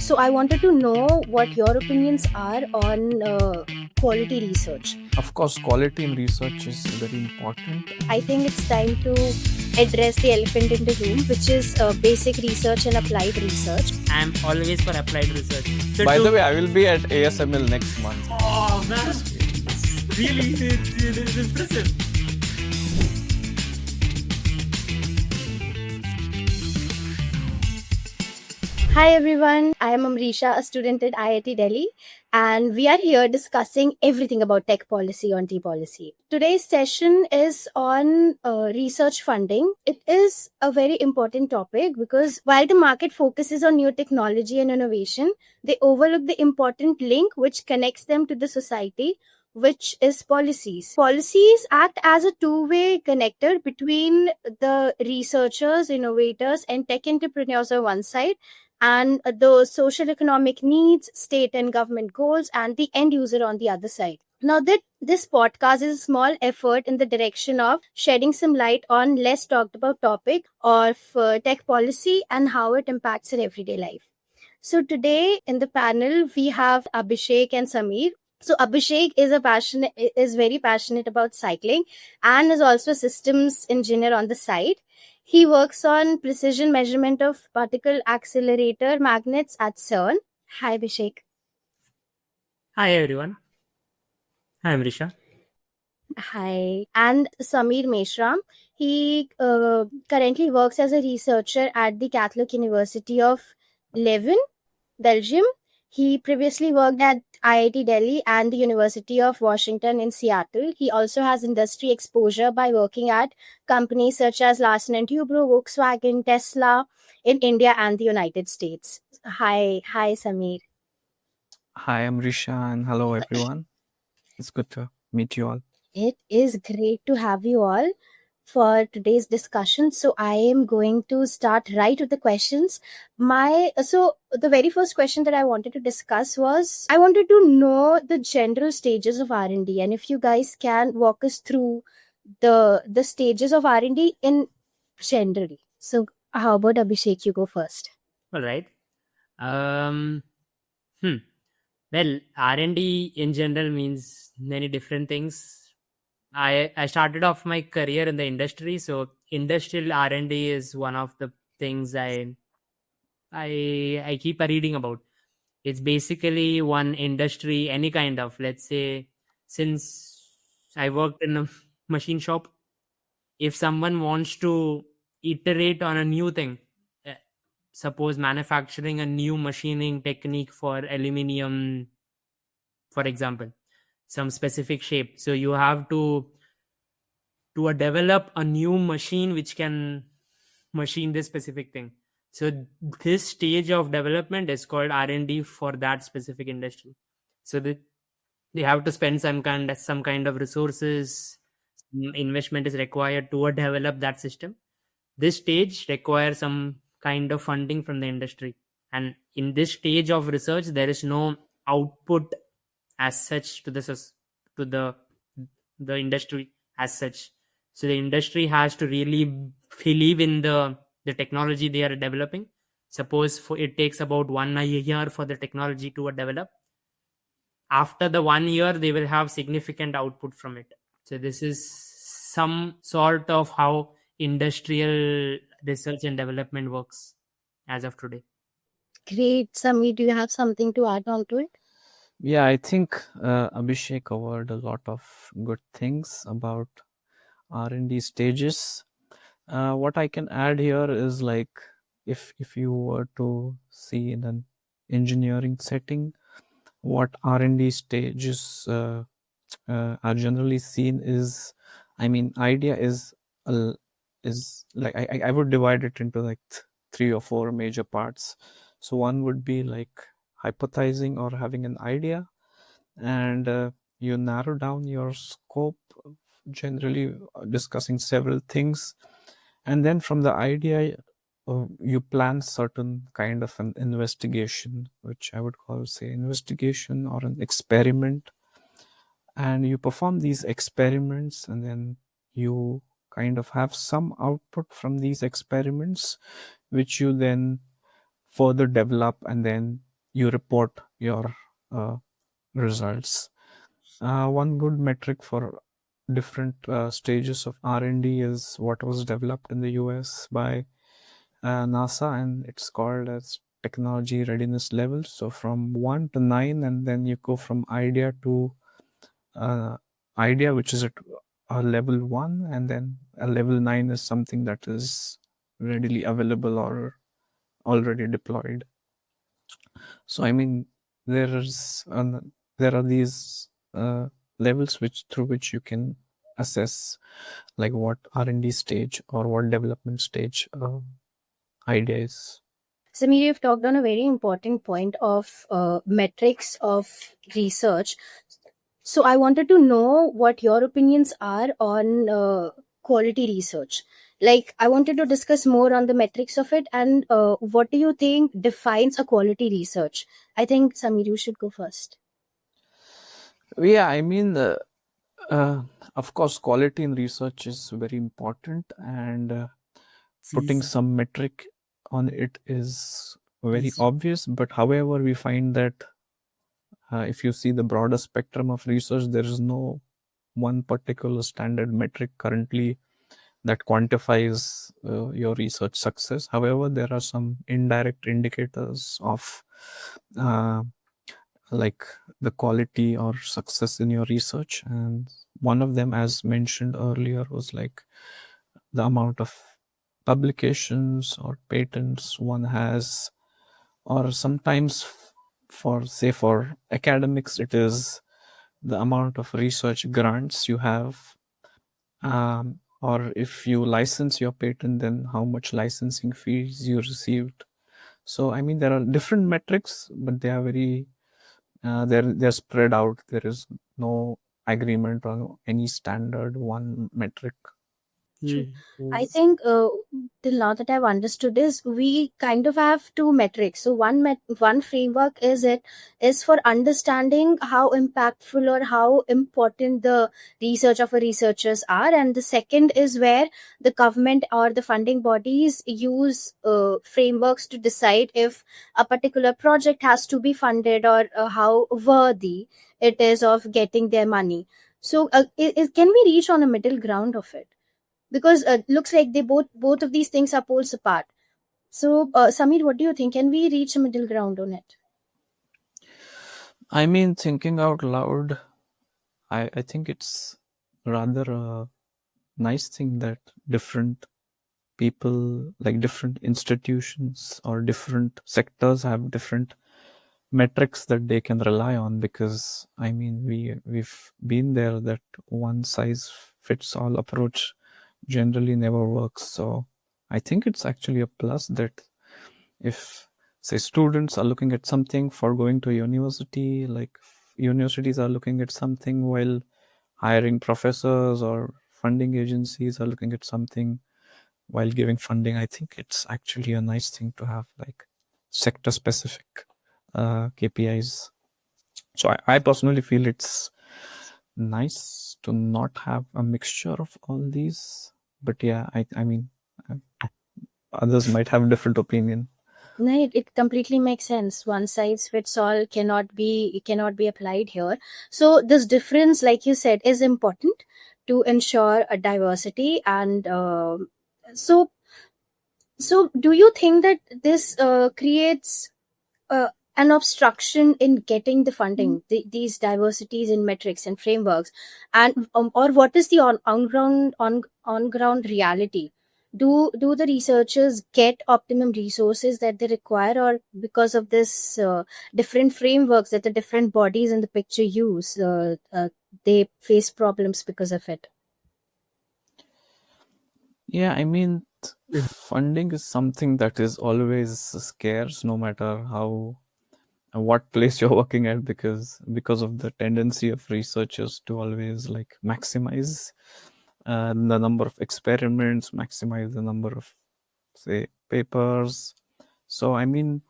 So I wanted to know what your opinions are on quality research. Of course, quality in research is very important. I think it's time to address the elephant in the room, which is basic research and applied research. I'm always for applied research. So By the way, I will be at ASML next month. Oh man, really, it's impressive. Hi everyone, I am Amrisha, a student at IIT Delhi, and we are here discussing everything about tech policy on T-Policy. Today's session is on research funding. It is a very important topic because while the market focuses on new technology and innovation, they overlook the important link which connects them to the society, which is policies. Policies act as a two-way connector between the researchers, innovators, and tech entrepreneurs on one side, and the social economic needs, state and government goals, and the end user on the other side. Now that this podcast is a small effort in the direction of shedding some light on less talked about topic of tech policy and how it impacts our everyday life. So today in the panel we have Abhishek and Sameer. So Abhishek is very passionate about cycling and is also a systems engineer on the side. He works on precision measurement of particle accelerator magnets at CERN. Hi, Abhishek. Hi everyone. Hi Amrisha. Hi. And Sameer Meshram. He currently works as a researcher at the Catholic University of Leuven, Belgium. He previously worked at IIT Delhi and the University of Washington in Seattle. He also has industry exposure by working at companies such as Larsen and Toubro, Volkswagen, Tesla in India and the United States. Hi, Sameer. Hi, Amrisha, and hello everyone. It's good to meet you all. It is great to have you all for today's discussion. So I am going to start right with the questions. So the very first question that I wanted to discuss was I wanted to know the general stages of R&D, and if you guys can walk us through the stages of R&D in generally. So how about Abhishek, you go first? All right. Well, R&D in general means many different things. I started off my career in the industry, so industrial R&D is one of the things I keep reading about. It's basically one industry, any kind of, let's say, since I worked in a machine shop, if someone wants to iterate on a new thing, suppose manufacturing a new machining technique for aluminium, for example, some specific shape, so you have to develop a new machine which can machine this specific thing. So this stage of development is called R&D for that specific industry. So they have to spend some kind of resources, investment is required to develop that system. This stage requires some kind of funding from the industry, and in this stage of research there is no output as such to the industry as such. So the industry has to really believe in the technology they are developing. Suppose it takes about 1 year for the technology to develop. After the 1 year, they will have significant output from it. So this is some sort of how industrial research and development works as of today. Great. Sameer, do you have something to add on to it? Yeah, I think Abhishek covered a lot of good things about R&D stages. What I can add here is like if you were to see in an engineering setting, what R&D stages are generally seen is, I mean, idea is like I would divide it into like 3 or 4 major parts. So one would be like hypothesizing or having an idea, and you narrow down your scope, generally discussing several things, and then from the idea you plan certain kind of an investigation, which I would call, say, investigation or an experiment, and you perform these experiments, and then you kind of have some output from these experiments, which you then further develop, and then you report your results. One good metric for different stages of R&D is what was developed in the US by NASA, and it's called as technology readiness level. So from 1 to 9, and then you go from idea to idea, which is at a level 1, and then a level 9 is something that is readily available or already deployed. So I mean, there are these levels through which you can assess like what R&D stage or what development stage idea is. Samir, you've talked on a very important point of metrics of research. So I wanted to know what your opinions are on quality research. Like, I wanted to discuss more on the metrics of it, and what do you think defines a quality research? I think, Samir, you should go first. Yeah, I mean, uh, of course, quality in research is very important, and putting Cheese. some metric on it is very Cheese. obvious. But however, we find that if you see the broader spectrum of research, there is no one particular standard metric currently that quantifies your research success. However, there are some indirect indicators of uh, like the quality or success in your research, and one of them, as mentioned earlier, was like the amount of publications or patents one has, or sometimes for academics it is the amount of research grants you have, or if you license your patent, then how much licensing fees you received. So I mean, there are different metrics, but they are very they're spread out. There is no agreement on any standard one metric. True. I Yes. think till now that I've understood is we kind of have two metrics. So one framework is for understanding how impactful or how important the research of a researchers are, and the second is where the government or the funding bodies use frameworks to decide if a particular project has to be funded, or how worthy it is of getting their money. So can we reach on a middle ground of it? Because looks like they both of these things are poles apart. So Samir, what do you think? Can we reach a middle ground on it? I mean, thinking out loud, I think it's rather a nice thing that different people, like different institutions or different sectors, have different metrics that they can rely on, because I mean, we've been there that one size fits all approach generally never works. So I think it's actually a plus that if, say, students are looking at something for going to university, like universities are looking at something while hiring professors, or funding agencies are looking at something while giving funding, I think it's actually a nice thing to have like sector specific KPIs. So I personally feel it's nice to not have a mixture of all these. But yeah, I mean, others might have a different opinion. No, it completely makes sense. One size fits all cannot be applied here. So this difference, like you said, is important to ensure a diversity. And so so do you think that this creates uh, an obstruction in getting the funding, these diversities in metrics and frameworks, and or what is the on ground reality? Do the researchers get optimum resources that they require, or because of this different frameworks that the different bodies in the picture use, they face problems because of it? Yeah, I mean, funding is something that is always scarce, no matter how what place you're working at, because of the tendency of researchers to always like maximize the number of experiments, maximize the number of, say, papers. So I mean,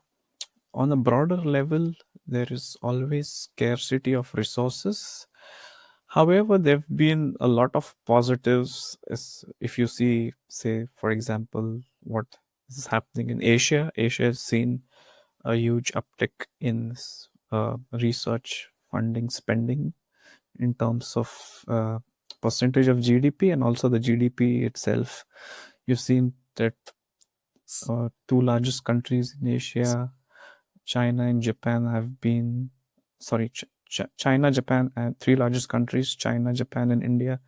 on a broader level, there is always scarcity of resources. However, there have been a lot of positives. If you see, say, for example, what is happening in Asia, Asia has seen a huge uptick in research funding spending in terms of percentage of GDP and also the GDP itself. You've seen that two largest countries in Asia, China and Japan, have been China, Japan, and three largest countries, China, Japan, and India,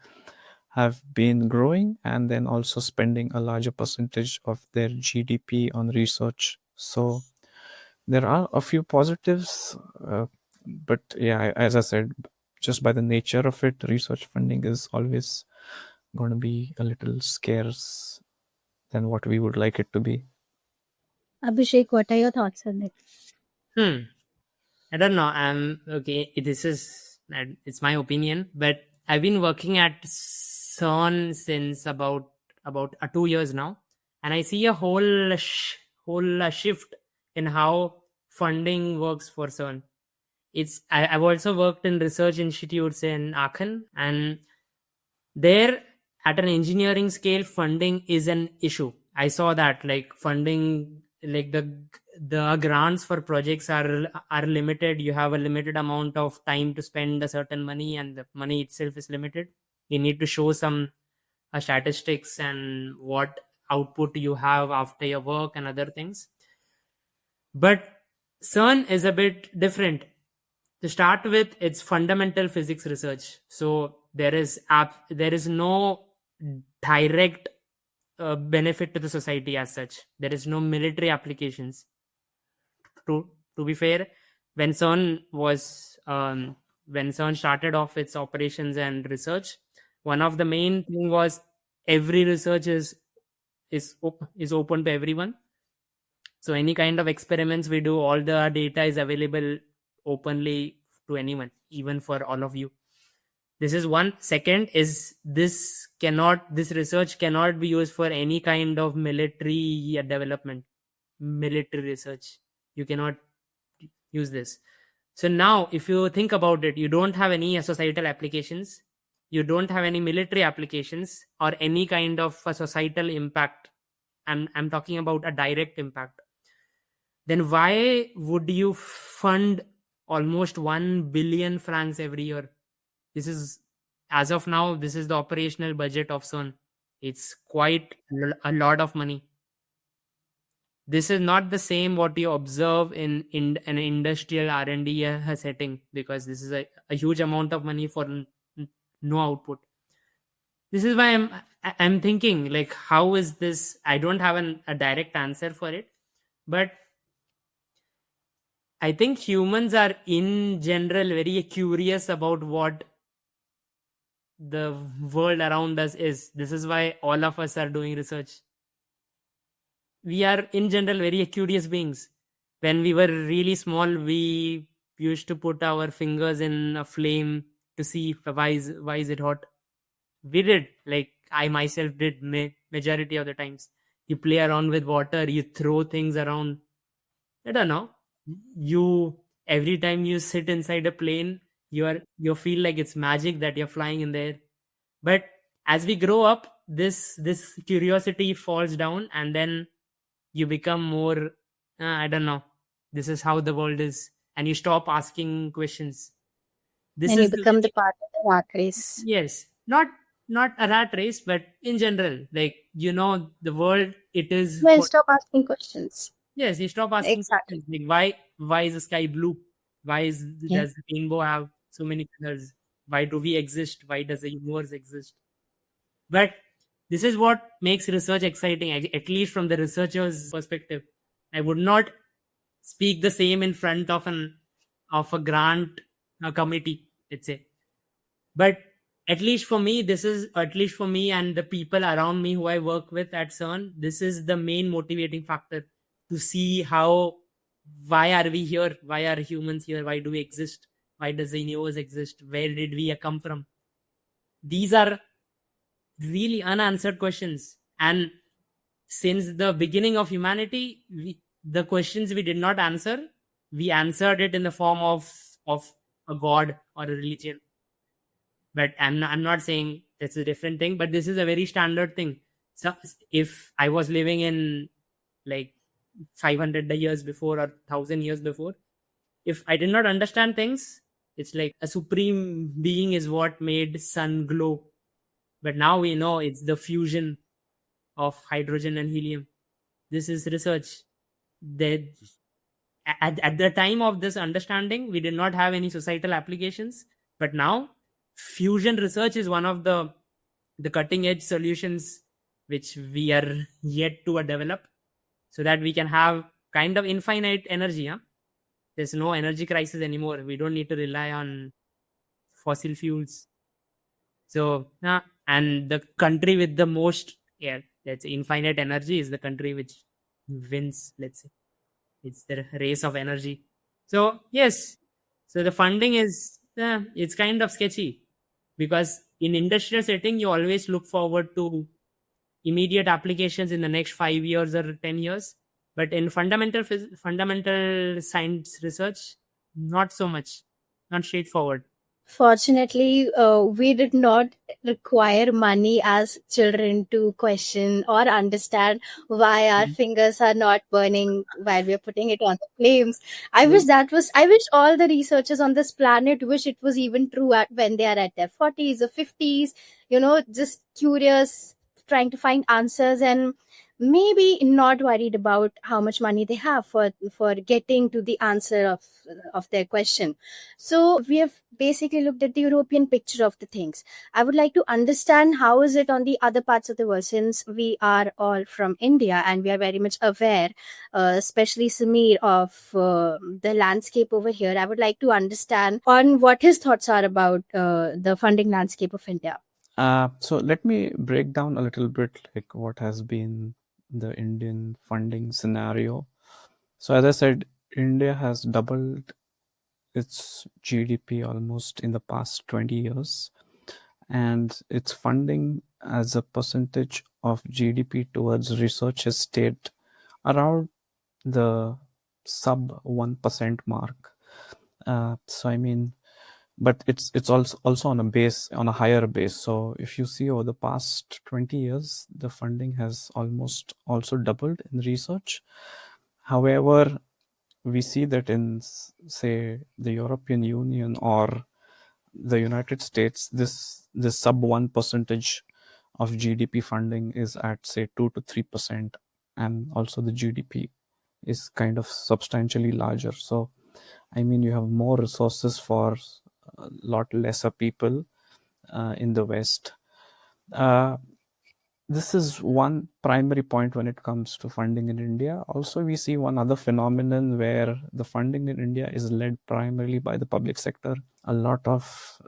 have been growing and then also spending a larger percentage of their GDP on research. So there are a few positives, but yeah, as I said, just by the nature of it, research funding is always going to be a little scarce than what we would like it to be. Abhishek, what are your thoughts on it? I don't know. I'm okay. This is it's my opinion, but I've been working at CERN since about 2 years now, and I see a whole shift in how funding works for CERN. I've also worked in research institutes in Aachen, and there at an engineering scale, funding is an issue. I saw that like funding, like the grants for projects are limited. You have a limited amount of time to spend a certain money, and the money itself is limited. You need to show some statistics and what output you have after your work and other things. But CERN is a bit different. To start with, it's fundamental physics research. So there is no direct benefit to the society as such. There is no military applications. To be fair, when CERN was when CERN started off its operations and research, one of the main thing was every research is open to everyone. So any kind of experiments we do, all the data is available openly to anyone, even for all of you. This is one. Second is this research cannot be used for any kind of military development, military research. You cannot use this. So now if you think about it, you don't have any societal applications, you don't have any military applications or any kind of a societal impact. I'm talking about a direct impact. Then why would you fund almost 1 billion francs every year? This is, as of now, this is the operational budget of CERN. It's quite a lot of money. This is not the same what you observe in an industrial R&D setting, because this is a huge amount of money for no output. This is why I'm thinking, like, how is this? I don't have a direct answer for it, but I think humans are in general very curious about what the world around us is. This is why all of us are doing research. We are in general very curious beings. When we were really small, we used to put our fingers in a flame to see why is it hot. We did, like I myself did majority of the times. You play around with water, you throw things around. I don't know. You every time you sit inside a plane, you feel like it's magic that you're flying in there. But as we grow up, this curiosity falls down, and then you become more. I don't know. This is how the world is, and you stop asking questions. This And you is become the part of the rat race. yes, not a rat race, but in general, like the world. It is Well, stop asking questions. yes. You stop asking Exactly. questions like why is the sky blue? Yeah. Does the rainbow have so many colors? Why do we exist? Why does the universe exist? But this is what makes research exciting, at least from the researcher's perspective. I would not speak the same in front of a grant committee, let's say. But at least for me, and the people around me who I work with at CERN, this is the main motivating factor to see why are we here? Why are humans here? Why do we exist? Why does the universe exist? Where did we come from? These are really unanswered questions. And since the beginning of humanity, the questions we did not answer, we answered it in the form of a god or a religion. But I'm not saying that's a different thing, but this is a very standard thing. So if I was living in like 500 years before or 1000 years before. If I did not understand things, it's like a supreme being is what made sun glow. But now we know it's the fusion of hydrogen and helium. This is research. That at the time of this understanding, we did not have any societal applications. But now, fusion research is one of the cutting edge solutions which we are yet to develop, so that we can have kind of infinite energy. Huh? There's no energy crisis anymore. We don't need to rely on fossil fuels. So, and the country with the most, yeah, that's infinite energy is the country which wins. Let's say it's the race of energy. So yes, so the funding is it's kind of sketchy, because in industrial setting you always look forward to immediate applications in the next 5 years or 10 years, but in fundamental science research, not so much, not straightforward. Fortunately, we did not require money as children to question or understand why our Mhm. fingers are not burning while we're putting it on the flames. True. I wish all the researchers on this planet wish it was even true when they are at their 40s or 50s, just curious, trying to find answers, and maybe not worried about how much money they have for getting to the answer of their question. So we have basically looked at the European picture of the things. I would like to understand how is it on the other parts of the world, since we are all from India and we are very much aware, especially Samir, of the landscape over here. I would like to understand on what his thoughts are about the funding landscape of India. So let me break down a little bit like what has been the Indian funding scenario. So as I said, India has doubled its GDP almost in the past 20 years, and its funding as a percentage of GDP towards research has stayed around the sub 1% mark. So I mean, but it's also on a higher base. So if you see over the past 20 years, the funding has almost also doubled in research. However, we see that in say the European Union or the United States, this sub 1 percentage of GDP funding is at say 2 to 3%, and also the GDP is kind of substantially larger. So I mean, you have more resources for a lot lesser people in the West. Uh, this is one primary point when it comes to funding in India. Also, we see one other phenomenon where the funding in India is led primarily by the public sector. A lot of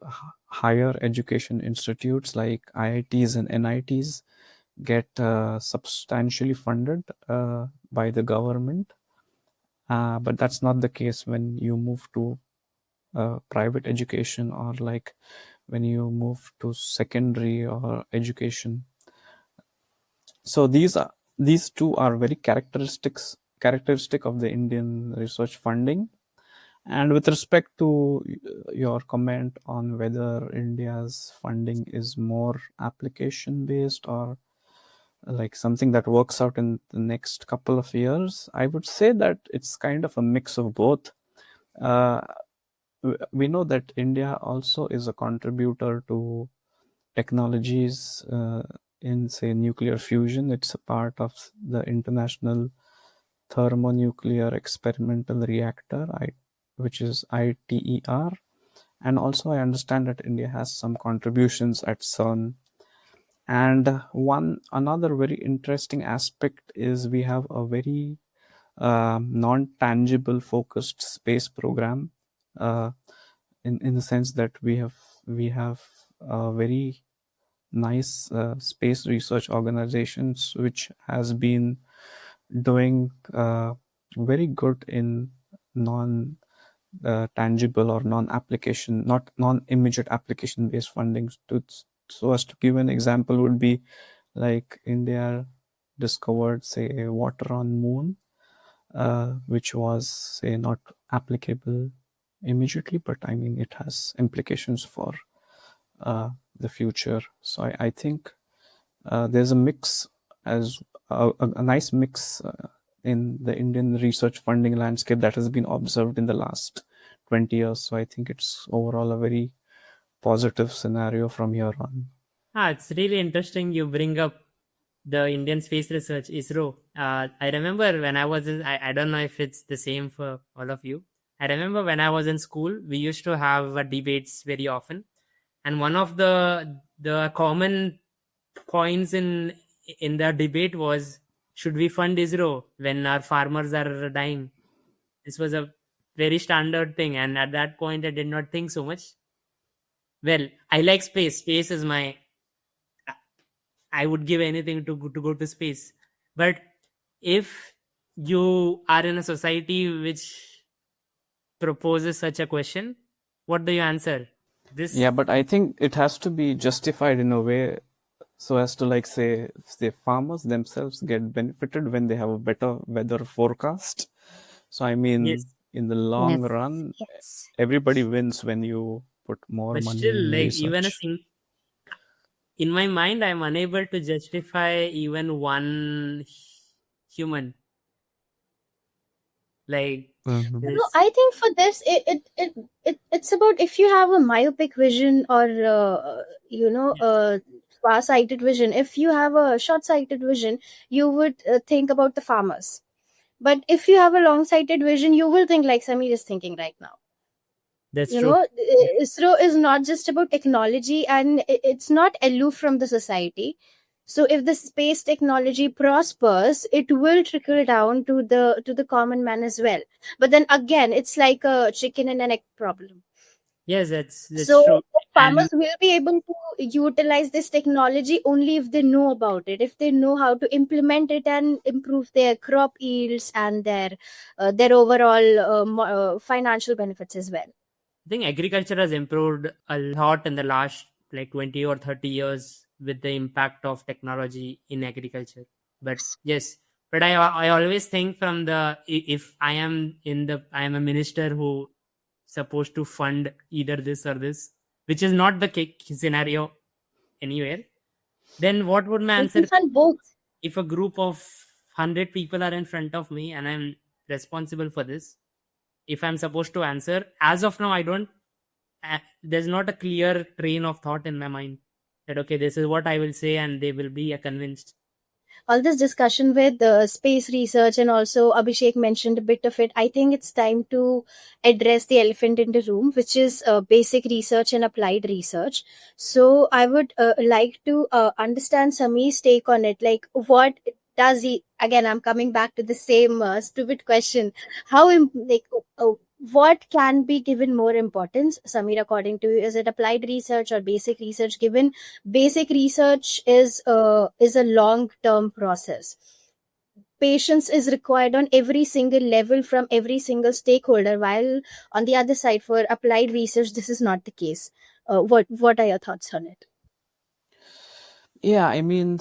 higher education institutes like IITs and NITs get substantially funded by the government. But that's not the case when you move to private education, or like when you move to secondary or education. So these two are very characteristic of the Indian research funding. And with respect to your comment on whether India's funding is more application based or like something that works out in the next couple of years, I would say that it's kind of a mix of both. Uh, we know that India also is a contributor to technologies in, say, nuclear fusion. It's a part of the International Thermonuclear Experimental Reactor, which is ITER. And also, I understand that India has some contributions at CERN. And another very interesting aspect is we have a very non-tangible focused space program, uh, in the sense that we have a very nice space research organizations which has been doing very good in non tangible or non-application, not non-immediate application based funding. So as to give an example would be like India discovered say water on moon, which was say not applicable immediately, but I mean it has implications for the future. So I think there's a mix, as a nice mix in the Indian research funding landscape that has been observed in the last 20 years. So I think it's overall a very positive scenario from here on. It's really interesting you bring up the Indian Space Research, ISRO. I remember when I was I don't know if it's the same for all of you. I remember when I was in school, we used to have debates very often. And one of the common points in the debate was, should we fund ISRO when our farmers are dying? This was a very standard thing, and at that point I did not think so much. Well, I like space. Space is my, I would give anything to go to space. But if you are in a society which proposes such a question, what do you answer? This, Yeah, but I think it has to be justified in a way so as to, like, say farmers themselves get benefited when they have a better weather forecast. So I yes, mean, in the long Yes. run, Yes. everybody wins when you put more but money still, in like even a research. thing in my mind, I'm unable to justify even one human. Like Mhm. No, this, I think for this, it's about if you have a myopic vision or yes, far-sighted vision. If you have a short-sighted vision, you would think about the farmers. But if you have a long-sighted vision, you will think like Samir is thinking right now. that's true. ISRO is not just about technology, and it's not aloof from the society. So if the space technology prospers, it will trickle down to the common man as well. But then again, it's like a chicken and an egg problem. Yes, that's So true. the And farmers will be able to utilize this technology only if they know about it, if they know how to implement it and improve their crop yields and their overall financial benefits as well. I think agriculture has improved a lot in the last like 20 or 30 years with the impact of technology in agriculture. But yes, but I always think from the, if I am in the, I am a minister who supposed to fund either this or this, which is not the scenario anywhere, then what would my You answer can be? fund both. If a group of 100 people are in front of me and I'm responsible for this, if I'm supposed to answer, as of now I don't, there's not a clear train of thought in my mind that okay, this is what I will say and they will be convinced. All this discussion with the space research, and also Abhishek mentioned a bit of it, I think it's time to address the elephant in the room, which is basic research and applied research. So I would like to understand Samir's take on it. Like, what does he? Again, I'm coming back to the same stupid question. What can be given more importance, Samir, according to you? Is it applied research or basic research? Given basic research is a long term process, patience is required on every single level from every single stakeholder, while on the other side for applied research this is not the case. What are your thoughts on it? Yeah, I mean,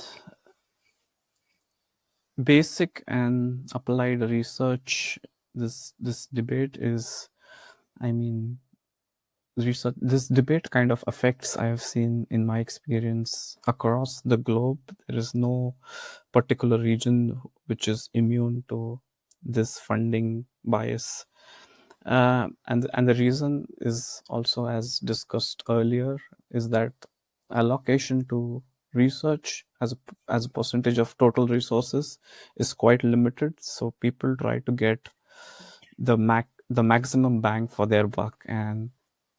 basic and applied research. This debate is, I mean, research. This debate kind of affects. I have seen in my experience across the globe. There is no particular region which is immune to this funding bias. And the reason is also, as discussed earlier, is that allocation to research as a percentage of total resources is quite limited. So people try to get the maximum bang for their buck, and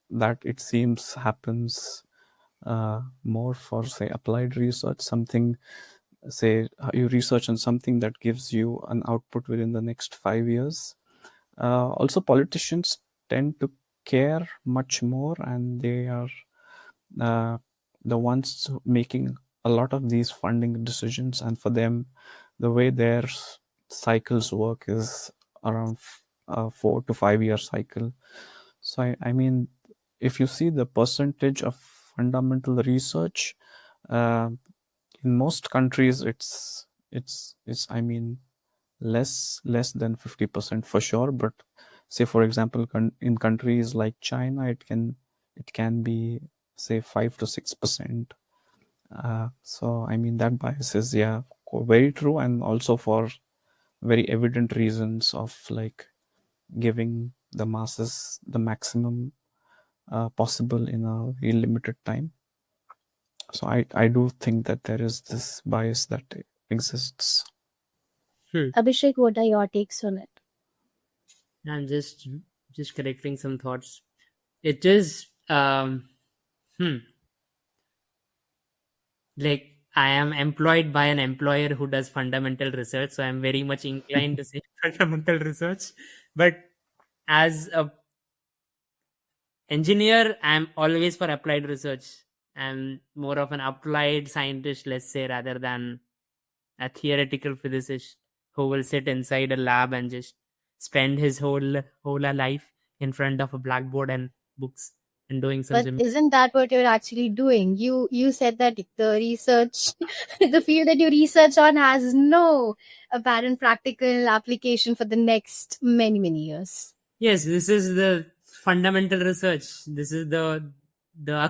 that, it seems, happens more for, say, applied research. Something, say, you research on something that gives you an output within the next 5 years. Also, politicians tend to care much more, and they are uh, the ones making a lot of these funding decisions. And for them, the way their cycles work is around a 4 to 5 year cycle. So I mean, if you see the percentage of fundamental research, uh, in most countries, it's I mean, less than 50% for sure. But say, for example, in countries like China, it can be, say, 5 to 6%. So I mean, that bias is, yeah, very true. And also for very evident reasons of like giving the masses the maximum possible in a very limited time. So I do think that there is this bias that exists. Abhishek, what are your takes on it? I'm just correcting some thoughts. It is like I am employed by an employer who does fundamental research, so I'm very much inclined to say fundamental research. But as a engineer, I'm always for applied research. I'm more of an applied scientist, let's say, rather than a theoretical physicist who will sit inside a lab and just spend his whole life in front of a blackboard and books and doing some But isn't that what you're actually doing? You said that the research, the field that you research on has no apparent practical application for the next many years. Yes, this is the fundamental research. This is the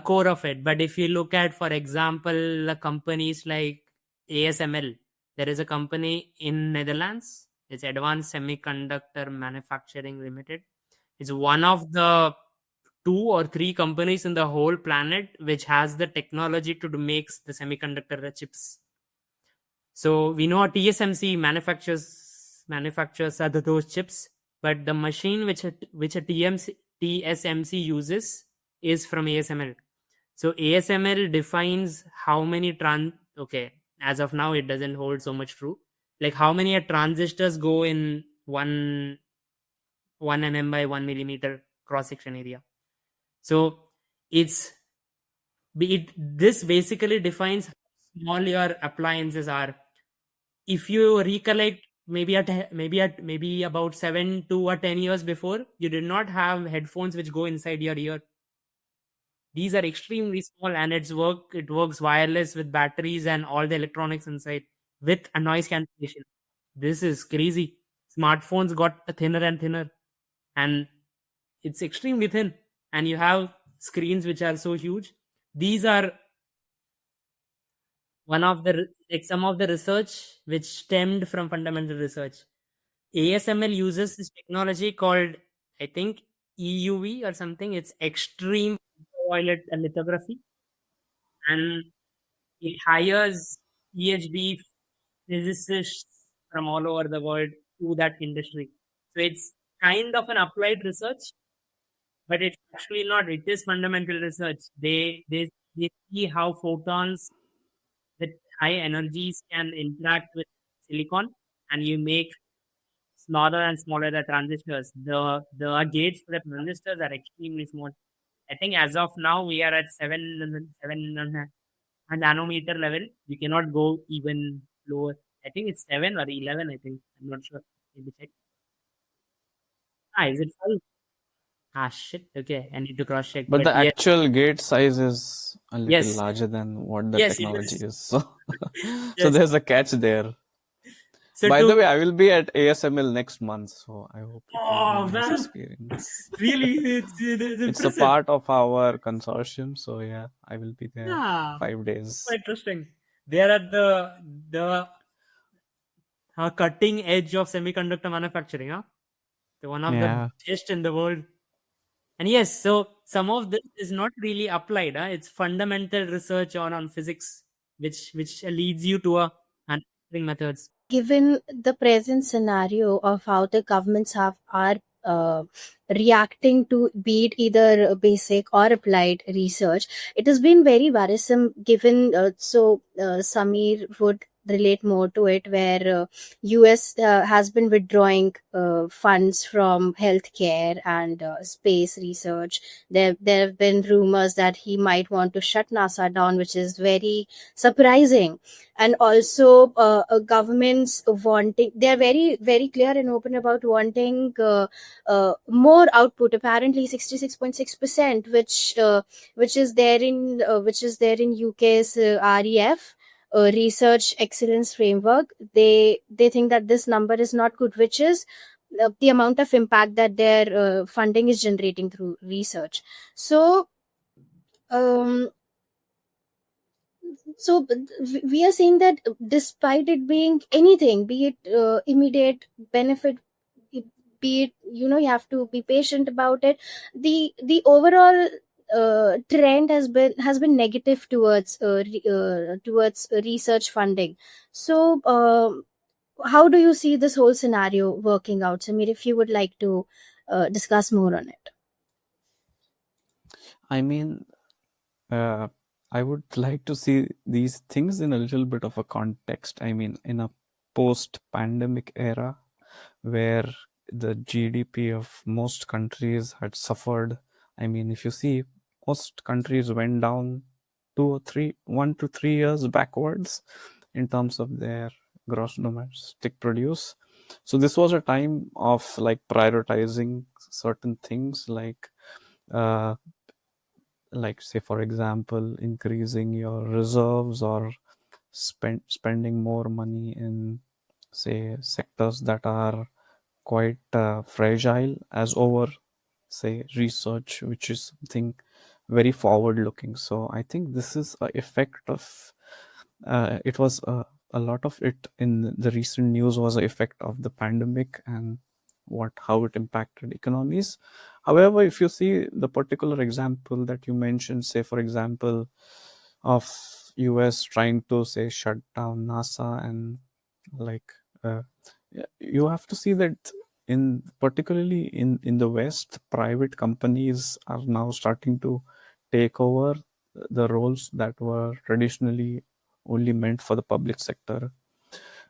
core of it. But if you look at, for example, the companies like ASML, there is a company in Netherlands. It's Advanced Semiconductor Manufacturing Limited. It's one of the 2 or 3 companies in the whole planet which has the technology to make the semiconductor chips. So we know TSMC manufactures those chips, but the machine which a TSMC uses is from ASML. So ASML defines how many okay, as of now it doesn't hold so much true. Like how many transistors go in 1 mm by 1 millimeter cross section area. So this basically defines how small your appliances are. If you recollect, maybe about 7 to 10 years before, you did not have headphones which go inside your ear. These are extremely small, and it works wireless with batteries and all the electronics inside with a noise cancellation. This is crazy. Smartphones got thinner and thinner, and it's extremely thin, and you have screens which are so huge. These are some of the research which stemmed from fundamental research. ASML uses this technology called, I think, EUV or something. It's extreme ultraviolet lithography, and it hires PhD physicists from all over the world to that industry. So it's kind of an applied research, but it's actually not. It is fundamental research. They see how photons with high energies can interact with silicon, and you make smaller and smaller the transistors. The gates for the transistors are extremely small. I think as of now we are at seven nanometer level. We cannot go even lower. I think it's 7 or 11. I think I'm not sure. Maybe check. Is it 5? Shit. Okay, I need to cross check. But But the yes, actual gate size is a little yes, larger than what the yes, it technology is. is. So, so Yes. there's a catch there. So By the way, to I will be at ASML next month, so I hope it will be a oh nice man, experience. really, it's It's a impressive. part of our consortium, so yeah, I will be there Yeah, 5 days. quite interesting. They are at the cutting edge of semiconductor manufacturing. They're one of the Yeah. best in the world. And yes, so some of this is not really applied. It's fundamental research on physics, which leads you to a manufacturing methods. Given the present scenario of how the governments are reacting to be it either basic or applied research, it has been very worrisome. Given Samir would relate more to it, where US has been withdrawing funds from healthcare and space research. There have been rumors that he might want to shut NASA down, which is very surprising. And also governments wanting, they are very clear and open about wanting more output, apparently 66.6%, which is there in UK's REF, research excellence framework. They think that this number is not good, which is the amount of impact that their funding is generating through research. So um So we are saying that despite it being anything, be it immediate benefit, be it, you have to be patient about it, the overall trend has been negative towards research funding. So how do you see this whole scenario working out, Samir, if you would like to discuss more on it? I mean, I would like to see these things in a little bit of a context. I mean, in a post pandemic era where the GDP of most countries had suffered. I mean, if you see, most countries went down 1 to 3 years backwards in terms of their gross domestic produce. So this was a time of like prioritizing certain things uh, like say for example increasing your reserves or spending more money in say sectors that are quite fragile as over say research, which is something very forward looking. So I think this is a effect of it was a lot of it in the recent news was an effect of the pandemic and how it impacted economies. However, if you see the particular example that you mentioned, say for example of US trying to say shut down NASA and like you have to see that in particularly in the West, private companies are now starting to take over the roles that were traditionally only meant for the public sector.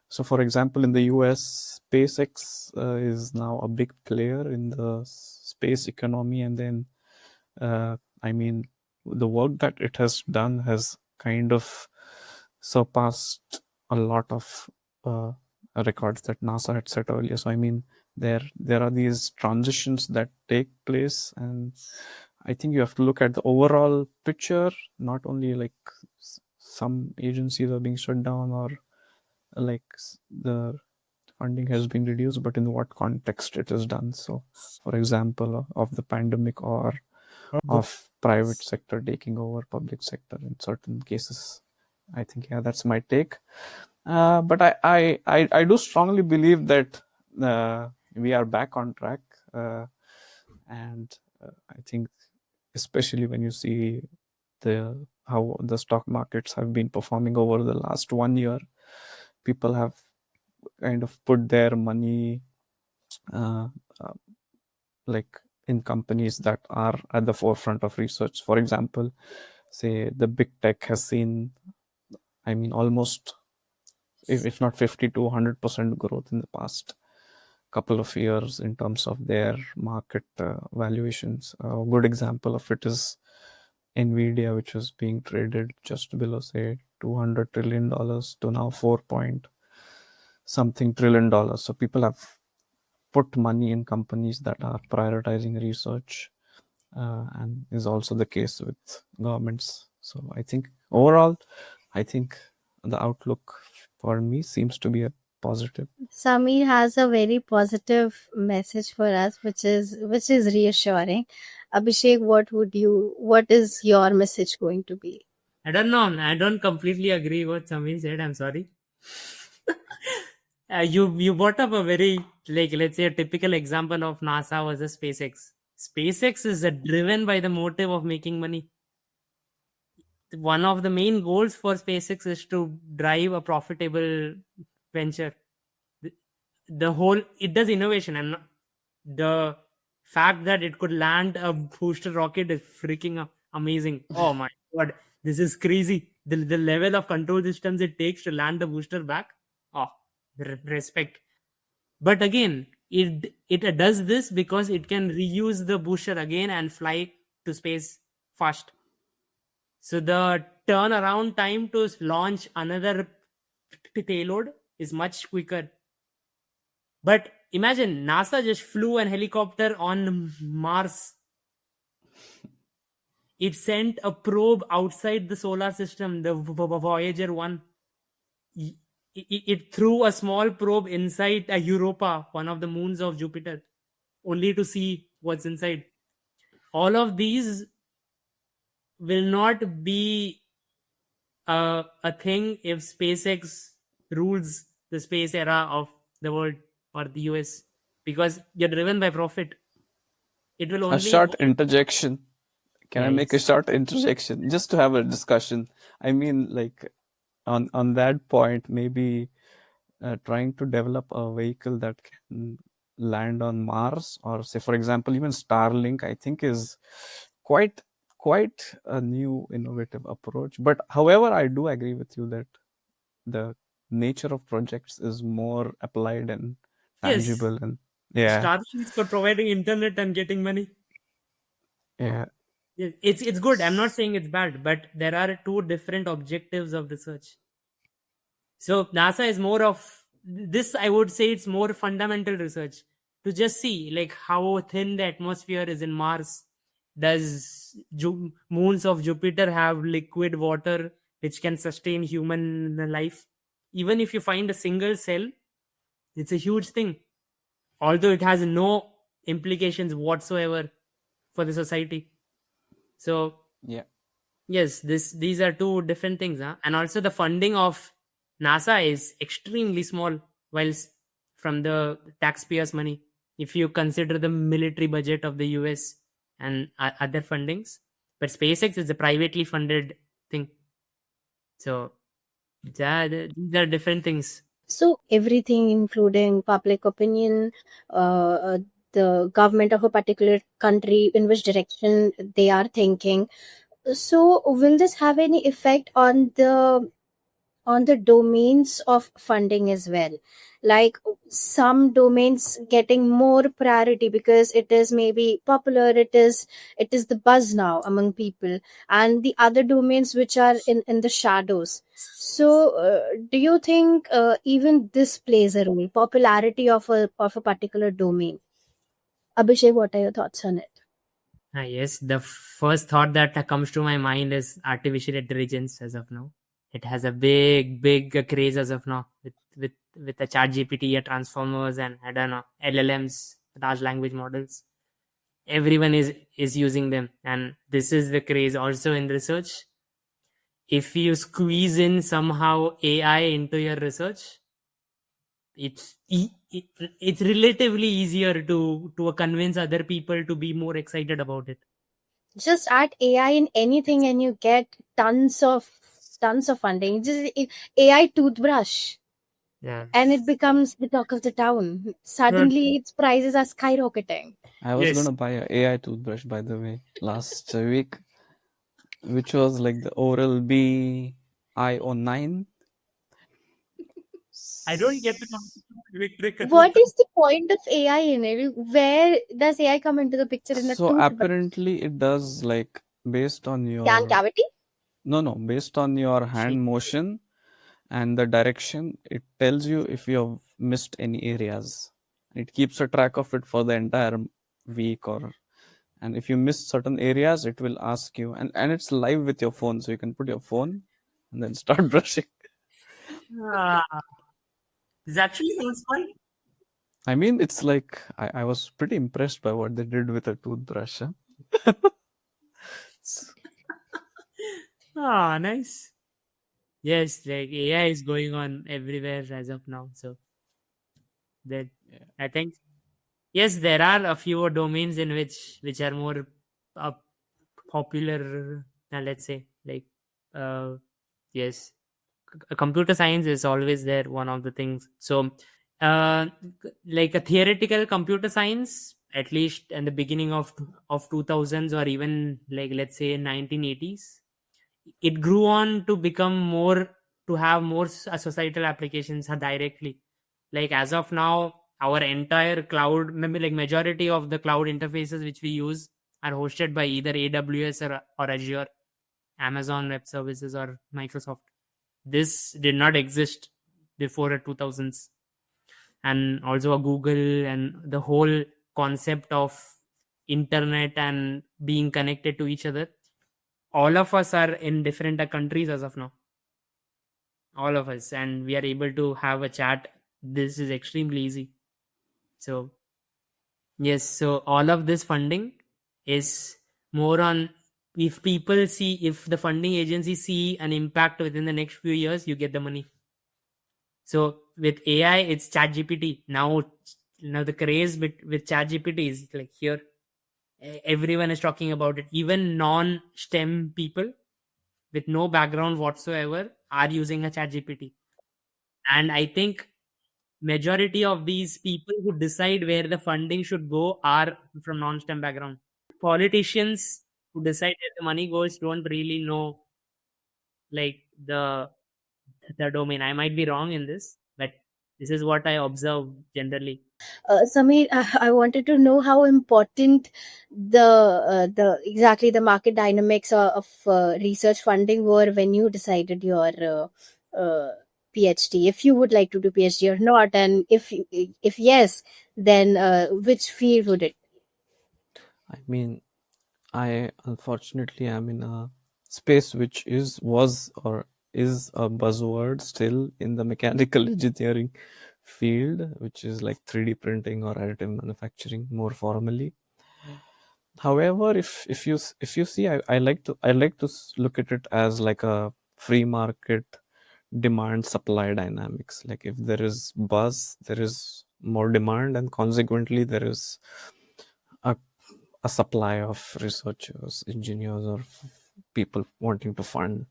So, for example, in the US, SpaceX is now a big player in the space economy, and then I mean, the work that it has done has kind of surpassed a lot of records that NASA had set earlier. So I mean, there are these transitions that take place, and I think you have to look at the overall picture, not only like some agencies are being shut down or like the funding has been reduced, but in what context it is done. So, for example, of the pandemic or of private sector taking over public sector in certain cases. I think yeah, that's my take. But I do strongly believe that we are back on track, and I think especially when you see how the stock markets have been performing over the last 1 year, people have kind of put their money uh, uh, like in companies that are at the forefront of research. For example, say the big tech has seen, I mean, almost if not 50 to 100% growth in the past couple of years in terms of their market valuations. A good example of it is Nvidia, which was being traded just below say $200 trillion to now 4 point something $1 trillion. So people have put money in companies that are prioritizing research, and is also the case with governments. So I think overall, I think the outlook for me seems to be a positive. Samir has a very positive message for us, which is reassuring. Abhishek, what is your message going to be? I don't know. I don't completely agree with what Samir said. I'm sorry. You brought up a very, like, let's say a typical example of NASA versus SpaceX. SpaceX is driven by the motive of making money. One of the main goals for SpaceX is to drive a profitable venture. The whole, it does innovation, and the fact that it could land a booster rocket is freaking amazing. Oh my god, this is crazy. The level of control systems it takes to land the booster back. Oh, respect. But again, it does this because it can reuse the booster again and fly to space fast. So the turnaround time to launch another payload is much quicker. But imagine NASA just flew an helicopter on Mars. It sent a probe outside the solar system, the Voyager 1. It threw a small probe inside Europa, one of the moons of Jupiter, only to see what's inside. All of these will not be a thing if SpaceX rules the space era of the world or the US, because you're driven by profit. It will A only short evolve. interjection. Can I Yeah, make a yes. short interjection just to have a discussion? I mean, like on that point, maybe trying to develop a vehicle that can land on Mars, or say, for example, even Starlink, I think is quite quite a new innovative approach. But however, I do agree with you that the nature of projects is more applied and Yes. tangible, and yeah, Starships for providing internet and getting money. yeah, Yeah, it's good. I'm not saying it's bad, but there are two different objectives of research. So NASA is more of this. I would say it's more fundamental research to just see like how thin the atmosphere is in Mars. Does moons of Jupiter have liquid water which can sustain human life? Even if you find a single cell, it's a huge thing. Although it has no implications whatsoever for the society. So yeah. yes, these are two different things, huh? And also the funding of NASA is extremely small, whilst from the taxpayers' money. If you consider the military budget of the US and other fundings, but SpaceX is a privately funded thing. So yeah, these are different things. So everything, including public opinion, the government of a particular country, in which direction they are thinking. So will this have any effect on the domains of funding as well, like some domains getting more priority because it is maybe popular, it is the buzz now among people, and the other domains which are in the shadows. So do you think even this plays a role, popularity of a particular domain? Abhishek, what are your thoughts on it? Yes, the first thought that comes to my mind is artificial intelligence as of now. It has a big craze as of now with the chat GPT, transformers, and I don't know, LLMs, large language models. Everyone is using them, and this is the craze also in research. If you squeeze in somehow AI into your research, it's relatively easier to convince other people to be more excited about it. Just add AI in anything and you get tons of funding. Just AI toothbrush, Yeah. and it becomes the talk of the town. Good. Suddenly, its prices are skyrocketing. I was Yes. gonna buy a AI toothbrush, by the way, last week, which was like the Oral B I09. I don't get the trick a What toothbrush. is the point of AI in it? Where does AI come into the picture in a So toothbrush? apparently it does, like, based on Scan your cavity? no, based on your Shit. hand motion and the direction, it tells you if you have missed any areas. It keeps a track of it for the entire week, or and if you miss certain areas, it will ask you, and it's live with your phone, so you can put your phone and then start brushing. Ah, this actually sounds fun. I mean, it's like I was pretty impressed by what they did with a toothbrush. Huh? Ah, nice. Yes, like AI is going on everywhere as of now. So that Yeah. I think yes, there are a few domains in which are more uh, popular. Let's say like uh, yes, computer science is always there. One of the things. So uh, like a theoretical computer science, at least in the beginning of 2000s, or even like let's say 1980s, it grew on to become more, to have more societal applications directly. Like as of now, our entire cloud, maybe like majority of the cloud interfaces which we use are hosted by either AWS or Azure, Amazon Web Services, or Microsoft. This did not exist before the 2000s. And also a Google, and the whole concept of internet and being connected to each other. All of us are in different countries as of now, all of us, and we are able to have a chat. This is extremely easy. So yes, so all of this funding is more on if people see, if the funding agencies see an impact within the next few years, you get the money. So with AI, it's chat gpt now. The craze with chat gpt is like here. Everyone is talking about it. Even non-STEM people with no background whatsoever are using a chat gpt. And I think majority of these people who decide where the funding should go are from non-STEM background. Politicians who decide where the money goes don't really know like the domain. I might be wrong in this, but this is what I observe generally. Samir, I wanted to know how important the exactly the market dynamics of research funding were when you decided your PhD. If you would like to do PhD or not, and if yes, then which field would it? I mean, I unfortunately am in a space which was or is a buzzword still in the mechanical engineering field, which is like 3D printing or additive manufacturing more formally. However, if you see, I like to look at it as like a free market demand supply dynamics. Like if there is buzz, there is more demand, and consequently there is a a supply of researchers, engineers, or people wanting to fund.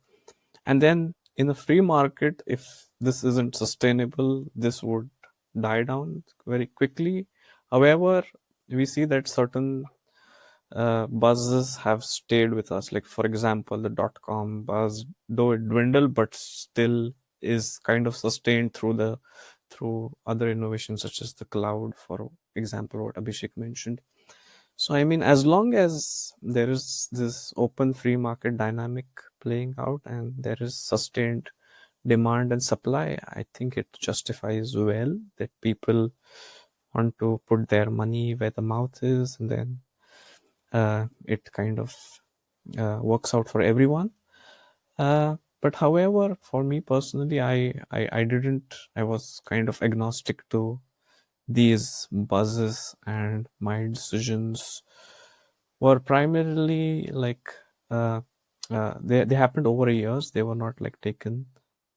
And then in a free market, if this isn't sustainable, this would die down very quickly. However, we see that certain buzzes have stayed with us. Like for example, the .com buzz, though it dwindled, but still is kind of sustained through other innovations such as the cloud, for example, what Abhishek mentioned. So I mean, as long as there is this open free market dynamic playing out and there is sustained demand and supply, I think it justifies well that people want to put their money where the mouth is, and then it kind of works out for everyone. But however, for me personally, I didn't. I was kind of agnostic to these buzzes, and my decisions were primarily like they happened over years. They were not like taken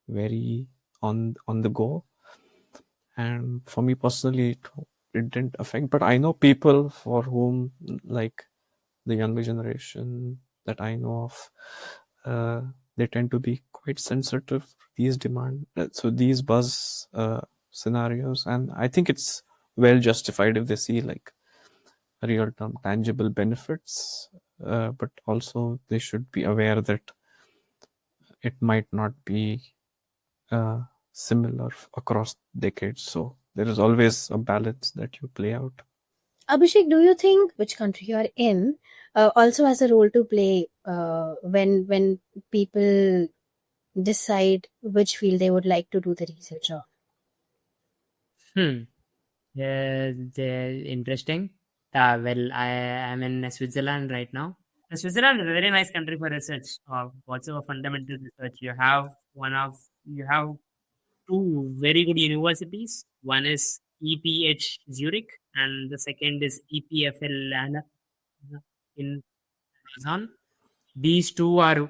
very on the go. And for me personally, it didn't affect. But I know people for whom, like the younger generation that I know of, they tend to be quite sensitive to these these buzz scenarios, and I think it's well justified if they see like real term tangible benefits, but also they should be aware that it might not be uh, similar across decades. So there is always a balance that you play out. Abhishek, do you think which country you are in also has a role to play when people decide which field they would like to do the research on? Hmm. Yeah, interesting. Well, I am in Switzerland right now. Switzerland is a very nice country for research, whatsoever fundamental research. You have two very good universities. One is EPH Zurich, and the second is EPFL Lana in Lausanne. These two are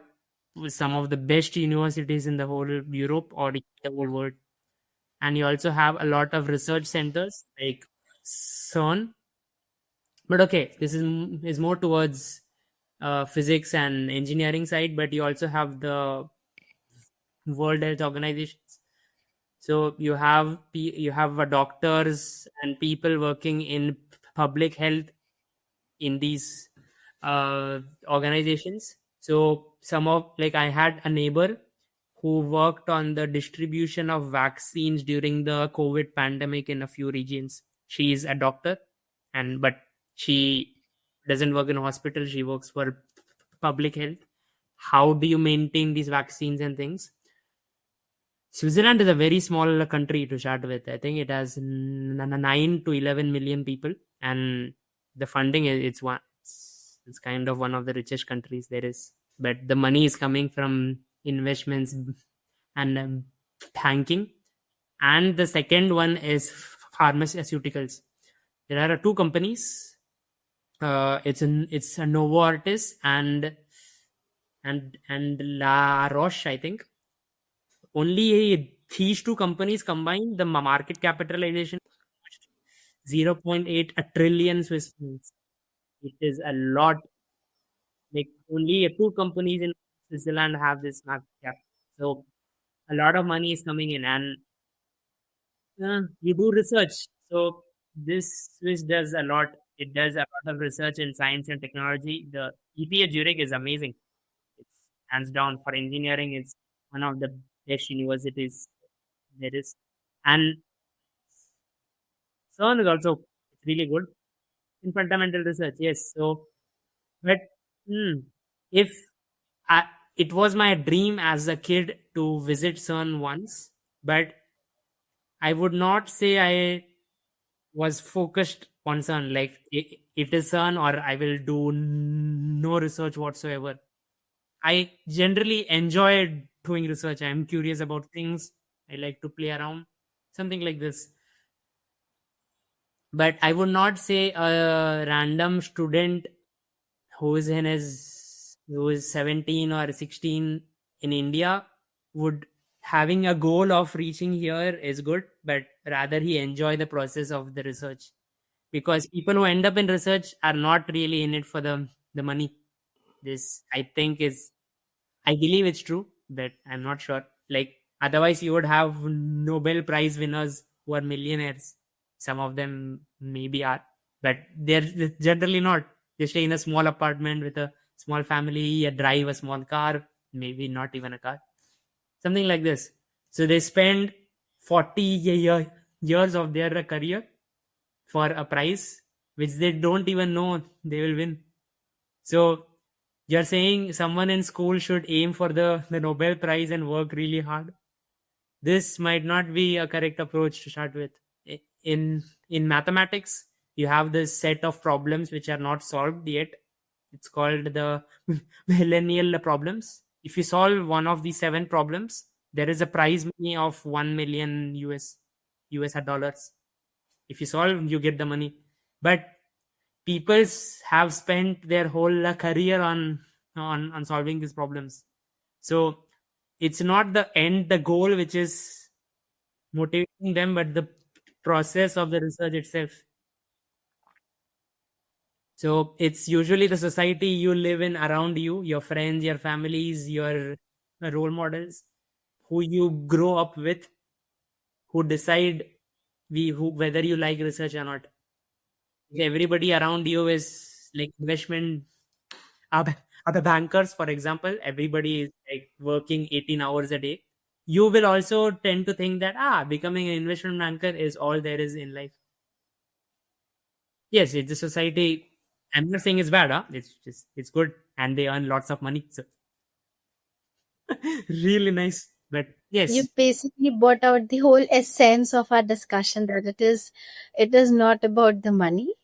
some of the best universities in the whole Europe or the whole world. And you also have a lot of research centers like CERN. But okay, this is more towards physics and engineering side. But you also have the World Health Organizations. So you have doctors and people working in public health in these organizations. So some of, like, I had a neighbor who worked on the distribution of vaccines during the COVID pandemic in a few regions. She is a doctor, and but she doesn't work in a hospital. She works for public health. How do you maintain these vaccines and things? Switzerland is a very small country to start with. I think it has 9 to 11 million people, and the funding is it's kind of one of the richest countries there is. But the money is coming from investments and banking, and the second one is pharmaceuticals. There are two companies. It's a Novartis and and La Roche, I think. Only these two companies combined, the market capitalization 0.8 a trillion Swiss francs. It is a lot. Like only two companies in Switzerland have this market cap. So a lot of money is coming in, and you do research. So this Swiss does a lot. It does a lot of research in science and technology. The ETH Zurich is amazing. It's hands down for engineering. It's one of the best universities there is, and CERN is also really good in fundamental research. Yes. So, but if I, it was my dream as a kid to visit CERN once, but I would not say I was focused on CERN. Like it is CERN, or I will do no research whatsoever. I generally enjoy doing research. I'm curious about things. I like to play around, something like this. But I would not say a random student who is 17 or 16 in India would having a goal of reaching here is good, but rather he enjoy the process of the research, because people who end up in research are not really in it for the money. This I think is, I believe it's true, but I'm not sure. Like otherwise, you would have Nobel Prize winners who are millionaires. Some of them maybe are, but they're generally not. They stay in a small apartment with a small family, drive a small car, maybe not even a car, something like this. So they spend 40 years of their career for a prize which they don't even know they will win. So you're saying someone in school should aim for the Nobel Prize and work really hard. This might not be a correct approach to start with. In mathematics, you have this set of problems which are not solved yet. It's called the millennial problems. If you solve one of these seven problems, there is a prize money of 1 million US dollars. If you solve, you get the money. But people have spent their whole career on solving these problems. So it's not the end, the goal, which is motivating them, but the process of the research itself. So it's usually the society you live in around you, your friends, your families, your role models, who you grow up with, who decide whether you like research or not. If everybody around you is like investment, other bankers, for example, everybody is like working 18 hours a day, you will also tend to think that becoming an investment banker is all there is in life. Yes, it's a society. I'm not saying it's bad, it's just it's good, and they earn lots of money, so really nice. But You yes. basically brought out the whole essence of our discussion, that it is not about the money,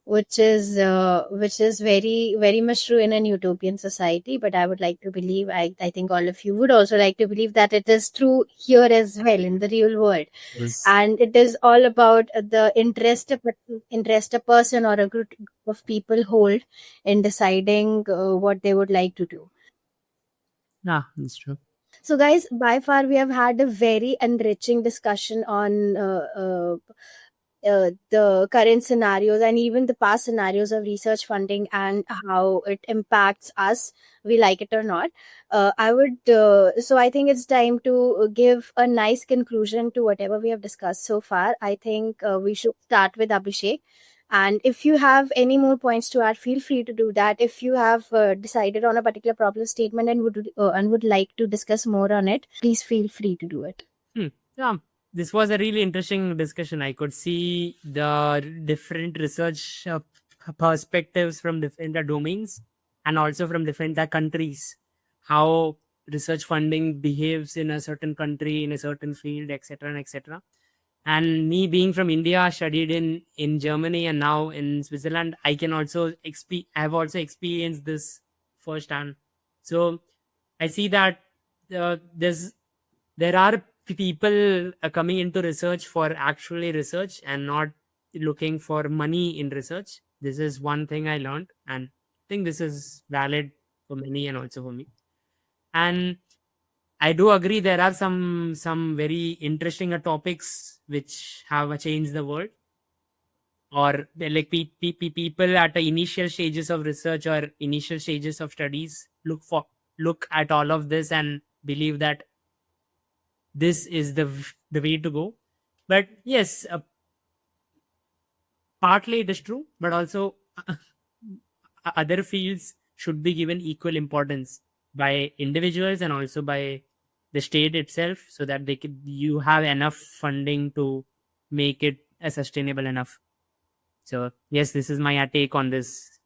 which is very very much true in an utopian society. But I would like to believe, I think all of you would also like to believe that it is true here as well in the real world, Yes. and it is all about the interest a person or a group of people hold in deciding what they would like to do. That's true. So, guys, by far we have had a very enriching discussion on the current scenarios and even the past scenarios of research funding and how it impacts us, we like it or not. So I think it's time to give a nice conclusion to whatever we have discussed so far. I think we should start with Abhishek. And if you have any more points to add, feel free to do that. If you have decided on a particular problem statement and would like to discuss more on it, please feel free to do it. Hmm. Yeah, this was a really interesting discussion. I could see the different research perspectives from different domains, and also from different countries, how research funding behaves in a certain country, in a certain field, etc. and etc. And me being from India, studied in Germany and now in Switzerland, I can also I have also experienced this firsthand. So I see that there are people coming into research for actually research and not looking for money in research. This is one thing I learned, and I think this is valid for many and also for me. And I do agree there are some very interesting topics which have changed the world, or they're like people at the initial stages of research or initial stages of studies look at all of this and believe that this is the way to go. But yes, partly it is true, but also other fields should be given equal importance by individuals and also by the state itself, so that you have enough funding to make it sustainable enough. So yes, this is my take on this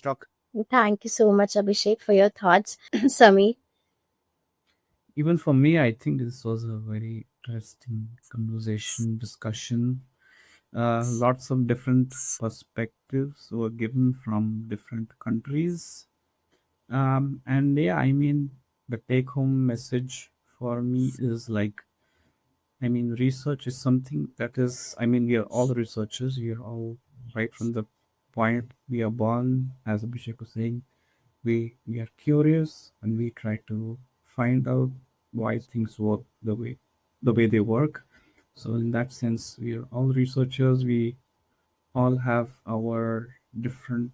talk. Thank you so much, Abhishek, for your thoughts. Sami. Even for me, I think this was a very interesting conversation, discussion. Lots of different perspectives were given from different countries. And yeah, I mean, the take home message for me is like, I mean, research is something that is, I mean, we are all researchers. We are all right from the point we are born, as Abhishek was saying, we are curious and we try to find out why things work the way they work. So in that sense, we are all researchers. We all have our different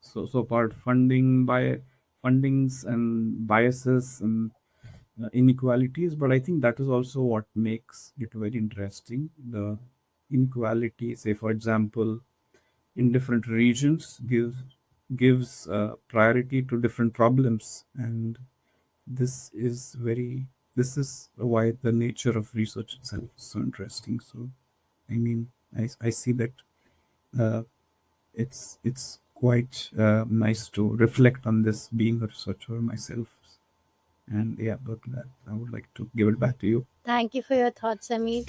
so part fundings and biases and inequalities, but I think that is also what makes it very interesting. The inequality, say for example, in different regions gives priority to different problems, and this is very this is why the nature of research itself is so interesting. So I mean, I see that uh, it's quite nice to reflect on this being a researcher myself. And yeah, but that I would like to give it back to you. Thank you for your thoughts, Sami.